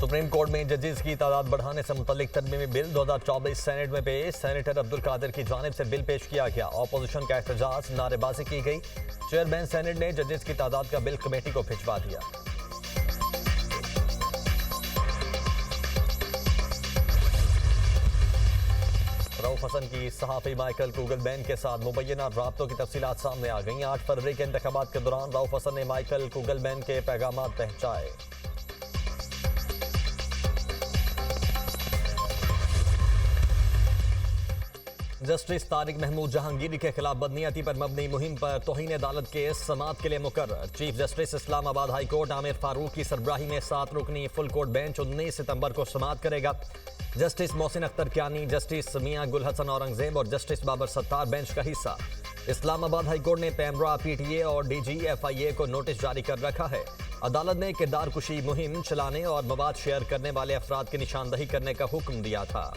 Supreme court में जजेस की तादाद बढ़ाने से मुतल्लिक तरमीमी बिल 2024 सेनेट में पेश। सेनेटर अब्दुल कादिर की जानिब से बिल पेश किया गया। ऑपोजिशन का एहतजाज, नारेबाजी की गई। चेयरमैन सेनेट ने जजेस की तादाद का बिल कमेटी को भिजवा दिया। रऊफ हसन की सहाफी माइकल कुगलमैन के साथ मुबैना राब्तों की तफसीलात सामने आ गई। 8 फरवरी के इंतखाबात के दौरान रऊफ हसन ने माइकल कुगलमैन के पैगामात पहुंचाए। जस्टिस तारिक महमूद जहांगीरी के खिलाफ बदनीयती पर मबनी मुहिम पर तौहीन अदालत केस समाअत के लिए मुकर्रर। Chief justice Islamabad high court Aamir Farooq की सरबराही में 7 रुकनी फुल कोर्ट बेंच 19 सितंबर को समाअत करेगा। जस्टिस मोहसिन अख्तर क्यानी, जस्टिस मियां गुल हसन औरंगजेब और जस्टिस बाबर सत्तार बेंच का हिस्सा। इस्लामाबाद हाई कोर्ट ने पैमरा, PTA और DGFIA को नोटिस जारी कर रखा है। अदालत ने किरदार कुशी मुहिम चलाने और मवाद शेयर करने वाले अफराद की निशानदही करने का हुक्म दिया था।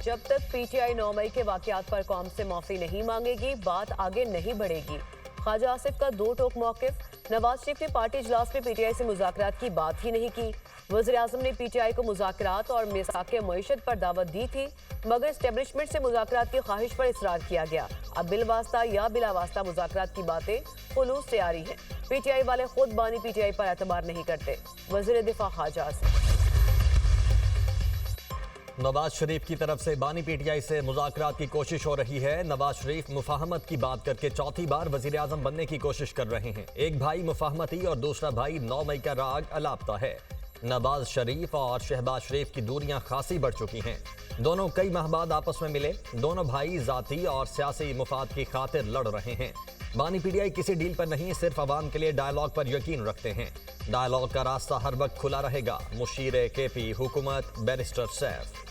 जब तक PTI 9 मई के वाकयात पर कौम से माफी नहीं मांगेगी, बात आगे नहीं बढ़ेगी। ख्वाजा आसिफ का 2 टोक मौकिफ। नवाज शरीफ ने पार्टी इजलास में PTI से मुज़ाकरात की बात ही नहीं की। वज़ीर आज़म ने PTI को मुज़ाकरात और मिसाक़े मईशत पर दावत दी थी, मगर एस्टेब्लिशमेंट से मुज़ाकरात की ख्वाहिश पर इसरार किया गया। अब बिलवास्ता या बिलावास्ता मुज़ाकरात की बातें खुलूस से आ रही हैं। PTI वाले खुद बानी PTI पर एतबार नहीं करते। वज़ीर दिफा ख्वाजा आसिफ। नवाज शरीफ की तरफ से बानी PTI से मुज़ाकरात की कोशिश हो रही है। नवाज शरीफ मुफाहमत की बात करके चौथी बार वज़ीर आज़म बनने की कोशिश कर रहे हैं। एक भाई मुफाहमती और दूसरा भाई 9 मई का राग अलापता है। नवाज शरीफ और शहबाज शरीफ की दूरियां खासी बढ़ चुकी हैं। दोनों कई माह बाद आपस में मिले। दोनों भाई जाती और सियासी मुफाद की खातिर लड़ रहे हैं। बानी PTI किसी डील पर नहीं, सिर्फ अवाम के लिए डायलॉग पर यकीन रखते हैं। डायलॉग का रास्ता हर वक्त खुला रहेगा। मुशीर KP हुकूमत बैरिस्टर सैफ।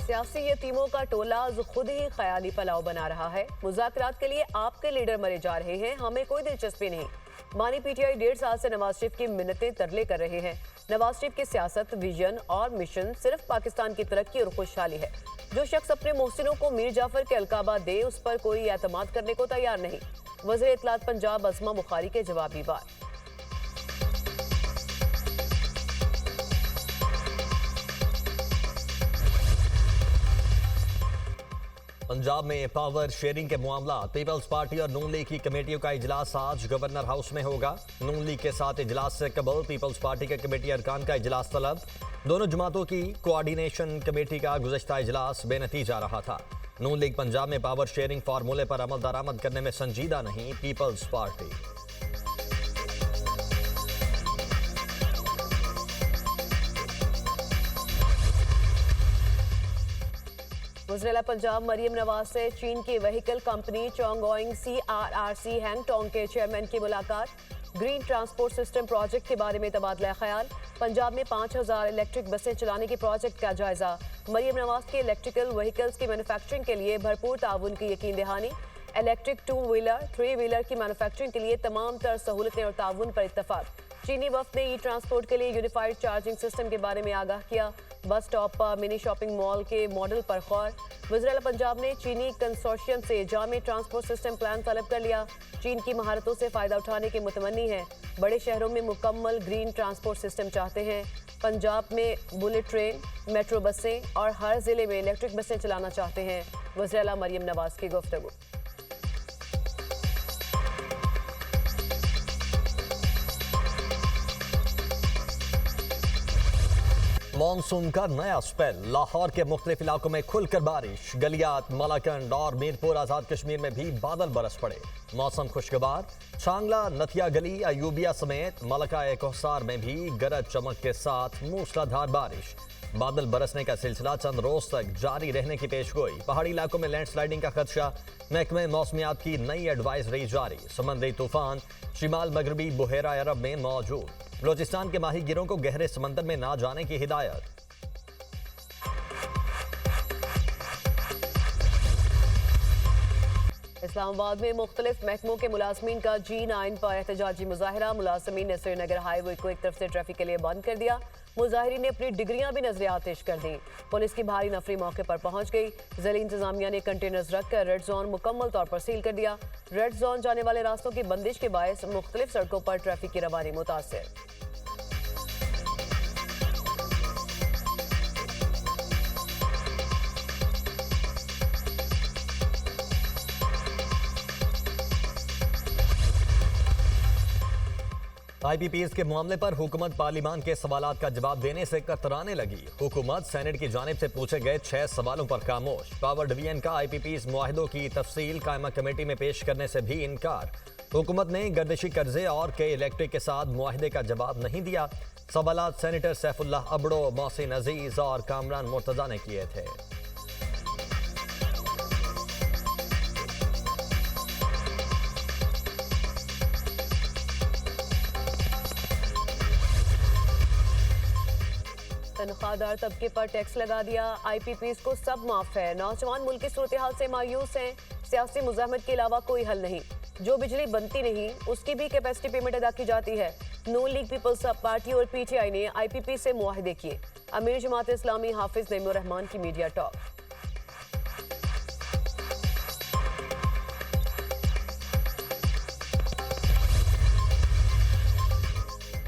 सियासी यतीमों का टोला खुद ही ख्याली पलाव बना रहा है। मुज़ाकरात के लिए आपके लीडर मरे जा रहे हैं, हमें कोई दिलचस्पी नहीं। बानी PTI 1.5 साल से नवाज शरीफ की मिन्नतें तरले कर रहे हैं। नवाज शरीफ की सियासत, विजन और मिशन सिर्फ पाकिस्तान की तरक्की और खुशहाली है। जो शख्स अपने मोहसिनों को मीर जाफर के अलकाबा दे, उस पर कोई एतमाद करने को तैयार नहीं। वज़ीर इत्तलात पंजाब अज़मा बुखारी के जवाबी बात। पंजाब में पावर शेयरिंग के मामला, पीपल्स पार्टी और नून लीग की कमेटियों का इजलास आज गवर्नर हाउस में होगा। नून लीग के साथ इजलास से कबल पीपल्स पार्टी के कमेटी अरकान का इजलास तलब। दोनों जमातों की कोऑर्डिनेशन कमेटी का गुज़श्ता इजलास बेनतीजा रहा था। नून लीग पंजाब में पावर शेयरिंग फार्मूले पर अमल दरामद करने में संजीदा नहीं। पीपल्स पार्टी वज़ीर पंजाब मरियम नवाज से चीन की व्हीकल कंपनी चोंगओइंग CRRC हैंगटोंग के चेयरमैन की मुलाकात। ग्रीन ट्रांसपोर्ट सिस्टम प्रोजेक्ट के बारे में तबादला ख्याल। पंजाब में 5000 इलेक्ट्रिक बसें चलाने के प्रोजेक्ट का जायजा। मरियम नवाज की इलेक्ट्रिकल व्हीकल्स की मैन्युफैक्चरिंग के लिए भरपूर ताउन की यकीन दहानी। इलेक्ट्रिक 2 व्हीलर 3 व्हीलर की मैन्युफैक्चरिंग के लिए तमाम तर सहूलतें और ताउन पर इत्तफाक। चीनी वफ्द ने ट्रांसपोर्ट के लिए यूनिफाइड चार्जिंग सिस्टम के बारे में आगाह किया। बस स्टॉप पर मिनी शॉपिंग मॉल के मॉडल पर गौर। वज़ीर पंजाब ने चीनी कंसोर्शियम से जामे ट्रांसपोर्ट सिस्टम प्लान तलब कर लिया। चीन की महारतों से फ़ायदा उठाने के मुतमन्नी हैं। बड़े शहरों में मुकम्मल ग्रीन ट्रांसपोर्ट सिस्टम चाहते हैं। पंजाब में बुलेट ट्रेन, मेट्रो बसें और हर ज़िले में इलेक्ट्रिक बसें चलाना चाहते हैं। वज़ीर आला मरियम नवाज की गुफ्तगू। मॉनसून का नया स्पेल, लाहौर के मुख्तलिफ इलाकों में खुलकर बारिश। गलियात, मलाकंड और मीरपुर आज़ाद कश्मीर में भी बादल बरस पड़े। मौसम खुशगवार। छांगला, नथिया गली, अयूबिया समेत मलका कोहसार में भी गरज चमक के साथ मूसलाधार बारिश। बादल बरसने का सिलसिला चंद रोज तक जारी रहने की पेशगोई। पहाड़ी इलाकों में लैंडस्लाइडिंग का खदशा। महकमे मौसमियात की नई एडवाइजरी जारी। समुद्री तूफान शिमाल मगरबी बुहेरा अरब में मौजूद। बलोचिस्तान के माहीगिरों को गहरे समंदर में ना जाने की हिदायत। इस्लामाबाद में मुख्तलिफ महकमों के मुलाजमीन का G9 पर एहतजाजी मुजाहरा। मुलाजमीन ने श्रीनगर हाईवे को एक तरफ से ट्रैफिक के लिए बंद कर दिया। मुजाहिरीन ने अपनी डिग्रियां भी नजर आतिश कर दी। पुलिस की भारी नफरी मौके पर पहुंच गई। जिला इंतजामिया ने कंटेनर्स रखकर रेड जोन मुकम्मल तौर पर सील कर दिया। रेड जोन जाने वाले रास्तों की बंदिश के बायस मुख्तलिफ सड़कों पर ट्रैफिक की रवानी मुतासिर। IPPs के मामले पर हुकूमत पार्लिमान के सवालात का जवाब देने से कतराने लगी। हुकूमत सेनेट की जानिब से पूछे गए 6 सवालों पर खामोश। पावर डिवीजन का IPPs मुआहदों की तफसील कायमा कमेटी में पेश करने से भी इनकार। हुकूमत ने गर्दिशी कर्जे और के इलेक्ट्रिक के साथ मुआहदे का जवाब नहीं दिया। सवालात सेनेटर सैफुल्लाह अबड़ो, मोहसिन अजीज और कामरान मुर्तजा ने किए थे। तनख्वाहदार तबके पर टैक्स लगा दिया। IPPs को सब माफ है। नौजवान मुल्क की सूरत हाल से मायूस हैं। सियासी मुजाहमत के अलावा कोई हल नहीं। जो बिजली बनती नहीं उसकी भी कैपेसिटी पेमेंट अदा की जाती है। नून लीग पीपल्स पार्टी और PTI ने IPP से मुआहदे किए। अमीर जमात इस्लामी हाफिज नईमुर रहमान की मीडिया टॉक।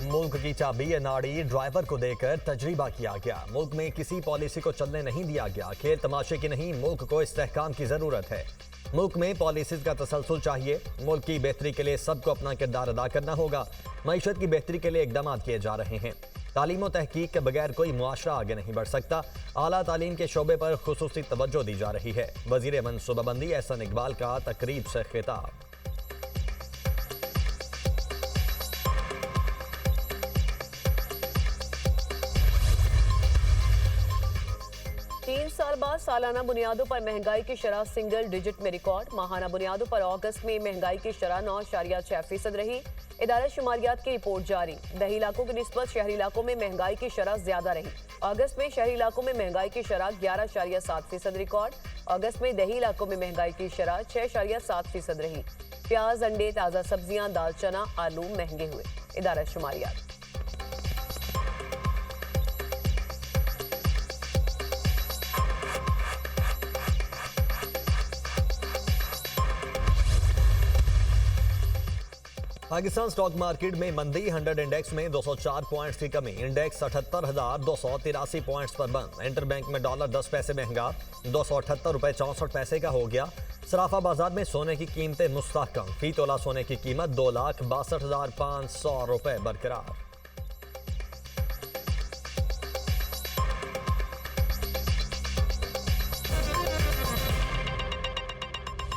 मुल्क की चाबी नाड़ी ड्राइवर को देकर तजरीबा किया गया। मुल्क में किसी पॉलिसी को चलने नहीं दिया गया। खेल तमाशे की नहीं, मुल्क को इस्तेहकाम की जरूरत है। मुल्क में पॉलिसीज का तसलसल चाहिए। मुल्क की बेहतरी के लिए सबको अपना किरदार अदा करना होगा। मईशत की बेहतरी के लिए इकदाम किए जा रहे हैं। तालीम और तहकीक के बगैर कोई मुआशरा आगे नहीं बढ़ सकता। आला तालीम के शोबे पर खुसूसी तवज्जो दी जा रही है। वजीर मनसूबाबंदी एहसन इकबाल का तकरीब से खिताब। 3 साल बाद सालाना बुनियादों पर महंगाई की शरह सिंगल डिजिट में रिकॉर्ड। माहाना बुनियादों पर अगस्त में महंगाई की शरह 9.6% रही। इदारा शुमारियात की रिपोर्ट जारी। दही इलाकों की निस्बत शहरी इलाकों में महंगाई की शरह ज्यादा रही। अगस्त में शहरी इलाकों में महंगाई की शरह 11.7% रिकॉर्ड। अगस्त में दही इलाकों में महंगाई की शरह 6.7% रही। प्याज, अंडे, ताज़ा सब्जियां, दाल, चना, आलू महंगे हुए। इदारा शुमारियात। पाकिस्तान स्टॉक मार्केट में मंदी। 100 इंडेक्स में 204 पॉइंट्स की कमी। इंडेक्स 78,283 पॉइंट्स पर बंद। इंटरबैंक में डॉलर 10 पैसे महंगा 278.64 का हो गया। सराफा बाजार में सोने की कीमतें मुस्तहकम। फी तोला सोने की कीमत 2,62,500 रुपए बरकरार।